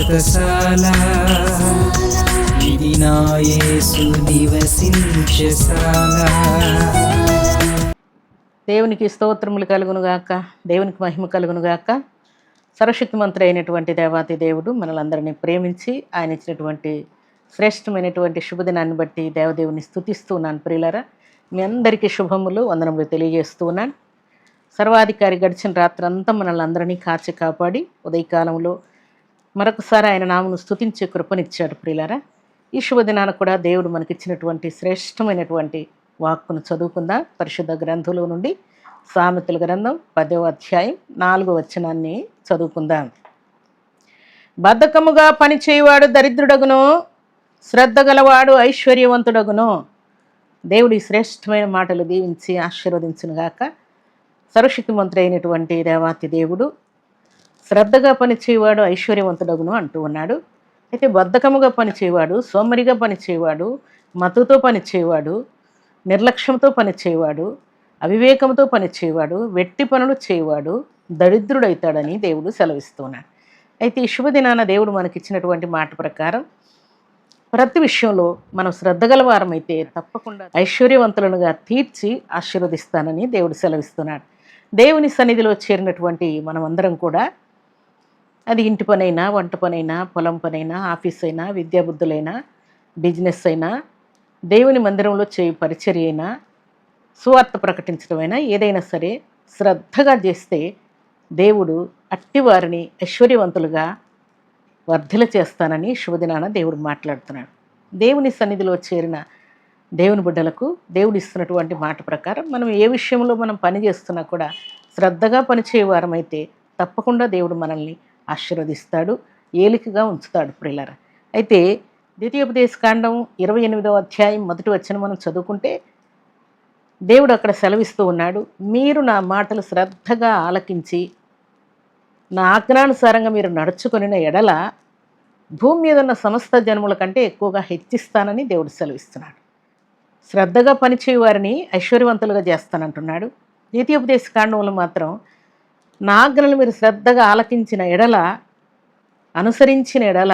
వ్రతశాల ఇది నా యేసు నివసించశాల. దేవునికి స్తోత్రములు కలుగునుగాక, దేవునికి మహిమ కలుగునుగాక. సర్వశక్తిమంతుడు అయినటువంటి దేవాతి దేవుడు మనలందరినీ ప్రేమించి ఆయన ఇచ్చినటువంటి శ్రేష్టమైనటువంటి శుభదినాన్ని బట్టి దేవదేవుని స్తుతిస్తూ ఉన్నాను. ప్రియులారా, మీ అందరికీ శుభములు వందనములు తెలియజేస్తూ ఉన్నాను. సర్వాధికారి గడిచిన రాత్రంతా మనల్ని అందరినీ కాచి కాపాడి ఉదయకాలంలో మరొకసారి ఆయన నామను స్తుతించే కృపనిచ్చాడు. ప్రియులారా, ఈ శుభదినాన కూడా దేవుడు మనకిచ్చినటువంటి శ్రేష్టమైనటువంటి వాక్కును చదువుకుందాం. పరిశుద్ధ గ్రంథంలో నుండి సామెతల గ్రంథం 10వ అధ్యాయం 4వ వచనాన్ని చదువుకుందాం. బద్ధకముగా పనిచేయువాడు దరిద్రుడగును, శ్రద్ధ గలవాడు ఐశ్వర్యవంతుడగును. దేవుడి శ్రేష్టమైన మాటలు దీవించి ఆశీర్వదించునుగాక. సర్వశక్తిమంతుడు అయినటువంటి దేవాతి దేవుడు శ్రద్ధగా పనిచేయవాడు ఐశ్వర్యవంతుడగును అంటూ ఉన్నాడు. అయితే బద్ధకముగా పనిచేయవాడు, సోమరిగా పనిచేయవాడు, మత్తుతో పనిచేయవాడు, నిర్లక్ష్యంతో పనిచేయవాడు, అవివేకంతో పనిచేయవాడు, వెట్టి పనులు చేయవాడు దరిద్రుడవుతాడని దేవుడు సెలవిస్తున్నాడు. అయితే ఈ శుభదినాన దేవుడు మనకిచ్చినటువంటి మాట ప్రకారం ప్రతి విషయంలో మనం శ్రద్ధగల వారమైతే తప్పకుండా ఐశ్వర్యవంతులనుగా తీర్చి ఆశీర్వదిస్తానని దేవుడు సెలవిస్తున్నాడు. దేవుని సన్నిధిలో చేరినటువంటి మనమందరం కూడా, అది ఇంటి పనైనా, వంట పనైనా, పొలం పనైనా, ఆఫీస్ అయినా, విద్యాబుద్ధులైనా, బిజినెస్ అయినా, దేవుని మందిరంలో చేయు పరిచర్య అయినా, సువార్త ప్రకటించడమైనా, ఏదైనా సరే శ్రద్ధగా చేస్తే దేవుడు అట్టివారిని ఐశ్వర్యవంతులుగా వర్ధిల చేస్తానని శుభదినాన దేవుడు మాట్లాడుతున్నాడు. దేవుని సన్నిధిలో చేరిన దేవుని బిడ్డలకు దేవుడు ఇస్తున్నటువంటి మాట ప్రకారం మనం ఏ విషయంలో మనం పని చేస్తున్నా కూడా శ్రద్ధగా పనిచేయవారమైతే తప్పకుండా దేవుడు మనల్ని ఆశీర్వదిస్తాడు, ఏలికగా ఉంచుతాడు. ప్రియులారా, అయితే ద్వితీయోపదేశకాండం 28వ అధ్యాయం 1వ వచనం మనం చదువుకుంటే దేవుడు అక్కడ సెలవిస్తూ ఉన్నాడు, మీరు నా మాటలు శ్రద్ధగా ఆలకించి నా ఆజ్ఞానుసారంగా మీరు నడుచుకొనిన ఎడల భూమి మీద ఉన్న సమస్త జనముల కంటే ఎక్కువగా హెచ్చిస్తానని దేవుడు సెలవిస్తున్నాడు. శ్రద్ధగా పనిచేయ వారిని ఐశ్వర్యవంతులుగా చేస్తానంటున్నాడు. ద్వితీయోపదేశకాండంలో మాత్రం నా ఆజ్ఞలు మీరు శ్రద్ధగా ఆలకించిన ఎడల, అనుసరించిన ఎడల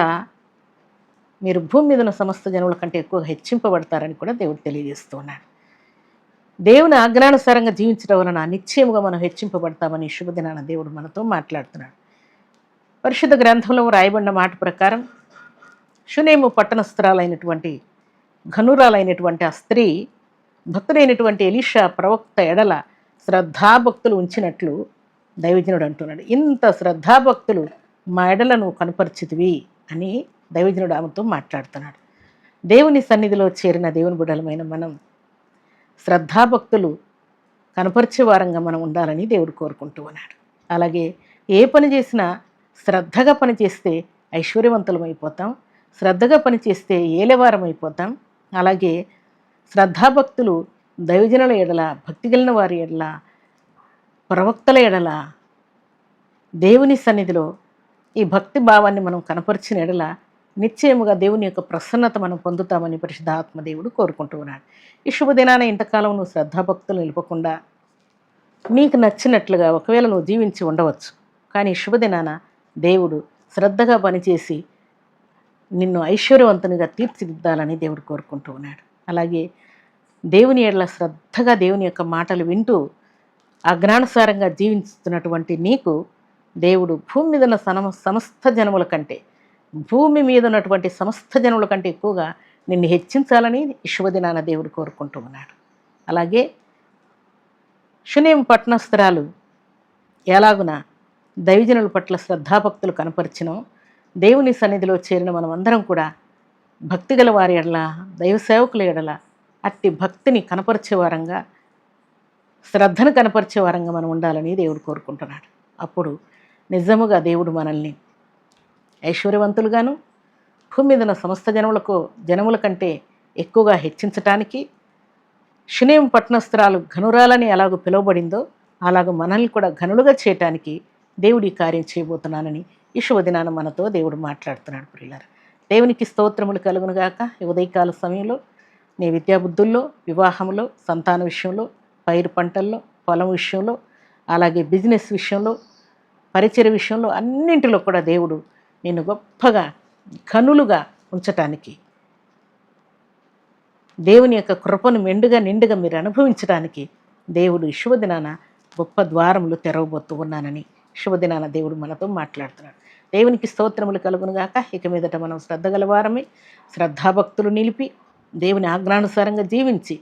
మీరు భూమి మీద ఉన్న సమస్త జనముల కంటే ఎక్కువగా హెచ్చింపబడతారని కూడా దేవుడు తెలియజేస్తూ ఉన్నాడు. దేవుని ఆజ్ఞానుసారంగా జీవించడం వలన నిశ్చయముగా మనం హెచ్చింపబడతామని శుభదినాన దేవుడు మనతో మాట్లాడుతున్నాడు. పరిశుద్ధ గ్రంథంలో రాయబడిన మాట ప్రకారం షునేము పట్టణస్థురాలైనటువంటి ఘనురాలైనటువంటి ఆ స్త్రీ భక్తుడైనటువంటి ఎలీషా ప్రవక్త ఎడల శ్రద్ధాభక్తులు ఉంచినట్లు దైవజనుడు అంటున్నాడు. ఇంత శ్రద్ధాభక్తులు మా ఎడల నువ్వు కనపరిచితివి అని దైవజనుడు ఆమెతో మాట్లాడుతున్నాడు. దేవుని సన్నిధిలో చేరిన దేవుని బిడ్డలమైన మనం శ్రద్ధాభక్తులు కనపరిచే వారంగా మనం ఉండాలని దేవుడు కోరుకుంటూ ఉన్నాడు. అలాగే ఏ పని చేసినా శ్రద్ధగా పని చేస్తే ఐశ్వర్యవంతులం అయిపోతాం, శ్రద్ధగా పని చేస్తే ఏలేవారం అయిపోతాం. అలాగే శ్రద్ధాభక్తులు దైవజనుల ఎడల, భక్తి కలిగిన వారి ఎడల, ప్రవక్తల ఎడల, దేవుని సన్నిధిలో ఈ భక్తి భావాన్ని మనం కనపరిచిన ఎడల నిశ్చయముగా దేవుని యొక్క ప్రసన్నత మనం పొందుతామని పరిశుద్ధాత్మ దేవుడు కోరుకుంటూ ఉన్నాడు. ఈ శుభదినాన ఇంతకాలం నువ్వు శ్రద్ధాభక్తులు నిలుపకుండా నీకు నచ్చినట్లుగా ఒకవేళ నువ్వు జీవించి ఉండవచ్చు. కానీ ఈ శుభదినాన దేవుడు శ్రద్ధగా పనిచేసి నిన్ను ఐశ్వర్యవంతునిగా తీర్చిదిద్దాలని దేవుడు కోరుకుంటూ ఉన్నాడు. అలాగే దేవుని ఎడల శ్రద్ధగా దేవుని యొక్క మాటలు వింటూ అజ్ఞానుసారంగా జీవిస్తున్నటువంటి నీకు దేవుడు భూమి మీద ఉన్న సమస్త జనముల కంటే, భూమి మీద ఉన్నటువంటి సమస్త జనముల కంటే ఎక్కువగా నిన్ను హెచ్చించాలని శుభదినాన దేవుడు కోరుకుంటూ ఉన్నాడు. అలాగే షునేము పట్టణస్థురాలు ఎలాగున దైవజనుల పట్ల శ్రద్ధాభక్తులు కనపరిచినో, దేవుని సన్నిధిలో చేరిన మనం అందరం కూడా భక్తి గల వారి ఎడల, దైవ సేవకుల ఎడల అట్టి భక్తిని కనపరిచే వారంగా, శ్రద్ధను కనపరిచే వారంగా మనం ఉండాలని దేవుడు కోరుకుంటున్నాడు. అప్పుడు నిజముగా దేవుడు మనల్ని ఐశ్వర్యవంతులుగాను, భూమి మీద ఉన్న సమస్త జనముల కంటే ఎక్కువగా హెచ్చించటానికి, షునేము పట్టణస్థురాలు ఘనురాలని ఎలాగో పిలువబడిందో అలాగ మనల్ని కూడా ఘనులుగా చేయటానికి దేవుడి కార్యం చేయబోతున్నానని ఈ శుభదినాన మనతో దేవుడు మాట్లాడుతున్నాడు. ప్రియులారా, దేవునికి స్తోత్రములు కలుగునుగాక. ఈ ఉదయకాల సమయంలో నీ విద్యాబుద్ధుల్లో, వివాహంలో, సంతాన విషయంలో, పైరు పంటల్లో, పొలం విషయంలో, అలాగే బిజినెస్ విషయంలో, పరిచర్య విషయంలో అన్నింటిలో కూడా దేవుడు నిన్ను గొప్పగా కనులుగా ఉంచటానికి, దేవుని యొక్క కృపను మెండుగా నిండుగా మీరు అనుభవించడానికి దేవుడు ఈ శుభదినాన గొప్ప ద్వారములు తెరవబోతూ ఉన్నానని శుభదినాన దేవుడు మనతో మాట్లాడుతున్నాడు. దేవునికి స్తోత్రములు కలుగునుగాక. ఇక మీదట మనం శ్రద్ధ గలవారమే, శ్రద్ధాభక్తులు నిలిపి దేవుని ఆజ్ఞానుసారంగా జీవించి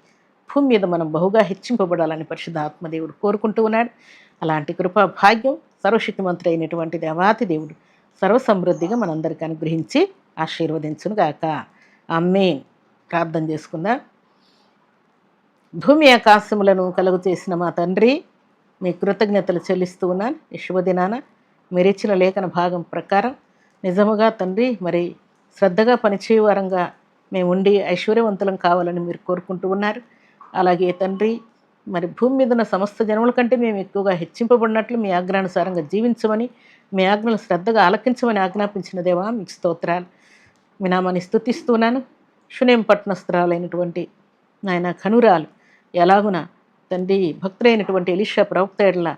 భూమి మీద మనం బహుగా హెచ్చింపబడాలని పరిశుద్ధ ఆత్మదేవుడు కోరుకుంటూ ఉన్నాడు. అలాంటి కృపా భాగ్యం సర్వశక్తిమంతుడు అయినటువంటి దేవాతి దేవుడు సర్వసమృద్ధిగా మనందరికీ అనుగ్రహించి ఆశీర్వదించునుగాక. ఆమేన్. ప్రార్థన చేసుకుందాం. భూమి ఆకాశములను కలుగు చేసిన మా తండ్రి, మీ కృతజ్ఞతలు చెల్లిస్తూ ఉన్నాను. ఈ శుభదినాన మీరు ఇచ్చిన లేఖన భాగం ప్రకారం నిజముగా తండ్రి మరి శ్రద్ధగా పనిచేయ వారంగా మేము ఉండి ఐశ్వర్యవంతులం కావాలని మీరు కోరుకుంటూ ఉన్నారు. అలాగే తండ్రి మరి భూమి మీద ఉన్న సమస్త జనముల కంటే మేము ఎక్కువగా హెచ్చింపబడినట్లు మీ ఆజ్ఞానుసారంగా జీవించమని, మీ ఆజ్ఞలు శ్రద్ధగా ఆలకించమని ఆజ్ఞాపించిన దేవా మీకు స్తోత్రాలు. మీ నామాన్ని స్తుతిస్తున్నాను. షునేం పట్టణస్థురాలైనటువంటి నాయన కనురాలు ఎలాగున తండ్రి భక్తులైనటువంటి ఎలీషా ప్రవక్త ఎడల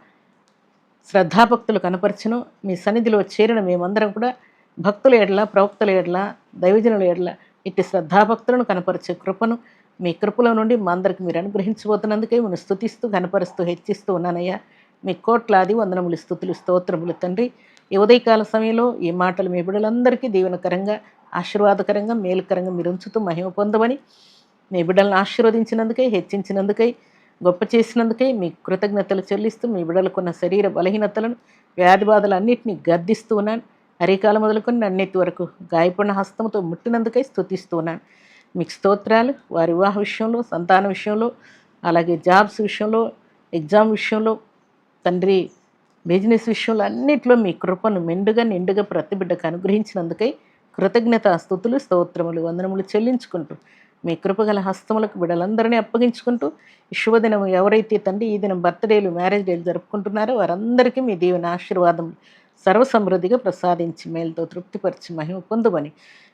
శ్రద్ధాభక్తులు కనపరచును. మీ సన్నిధిలో చేరిన మేమందరం కూడా భక్తుల ఎడల, ప్రవక్తల ఎడల, దైవజనుల ఎడల ఇట్టి శ్రద్ధాభక్తులను కనపరిచే కృపను మీ కృపలో నుండి మా అందరికి మీరు అనుగ్రహించబోతున్నందుకే మేము స్తుతిస్తూ కనపరుస్తూ హెచ్చిస్తూ ఉన్నానయ్యా. మీ కోట్లాది వందనములు, స్తుతులు, స్తోత్రములు తండ్రి. ఈ ఉదయకాల సమయంలో ఈ మాటలు మీ బిడ్డలందరికీ దీవెనకరంగా, ఆశీర్వాదకరంగా, మేలుకరంగా మీరు ఉంచుతూ మహిమ పొందమని, మీ బిడ్డలను ఆశీర్వదించినందుకై, హెచ్చించినందుకై, గొప్ప చేసినందుకై మీ కృతజ్ఞతలు చెల్లిస్తూ మీ బిడ్డలకున్న శరీర బలహీనతలను, వ్యాధి బాధలు అన్నింటినీ గద్దిస్తూ ఉన్నాను. అరికాల మొదలుకొని నన్నెత్తి వరకు గాయపడిన హస్తముతో ముట్టినందుకై స్తుతిస్తూ ఉన్నాను. మీకు స్తోత్రాలు. వారి వివాహ విషయంలో, సంతాన విషయంలో, అలాగే జాబ్స్ విషయంలో, ఎగ్జామ్ విషయంలో తండ్రి, బిజినెస్ విషయంలో అన్నింటిలో మీ కృపను మెండుగా నిండుగా ప్రతి బిడ్డకు అనుగ్రహించినందుకై కృతజ్ఞత స్తుతులు, స్తోత్రములు, వందనములు చెల్లించుకుంటూ మీ కృపగల హస్తములకు బిడ్డలందరినీ అప్పగించుకుంటూ ఈ శుభదినం ఎవరైతే తండ్రి ఈ దినం బర్త్డేలు, మ్యారేజ్ డేలు జరుపుకుంటున్నారో వారందరికీ మీ దీవెన ఆశీర్వాదం సర్వసమృద్ధిగా ప్రసాదించి మేలుతో తృప్తిపరిచి మహిమ పొందుమని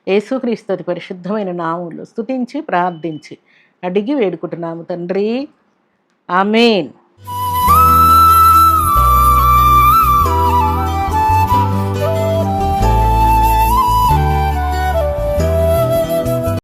యేసుక్రీస్తు అతి పరిశుద్ధమైన నామములో స్తుతించి ప్రార్థించి అడిగి వేడుకుంటున్నాము తండ్రి. ఆమేన్.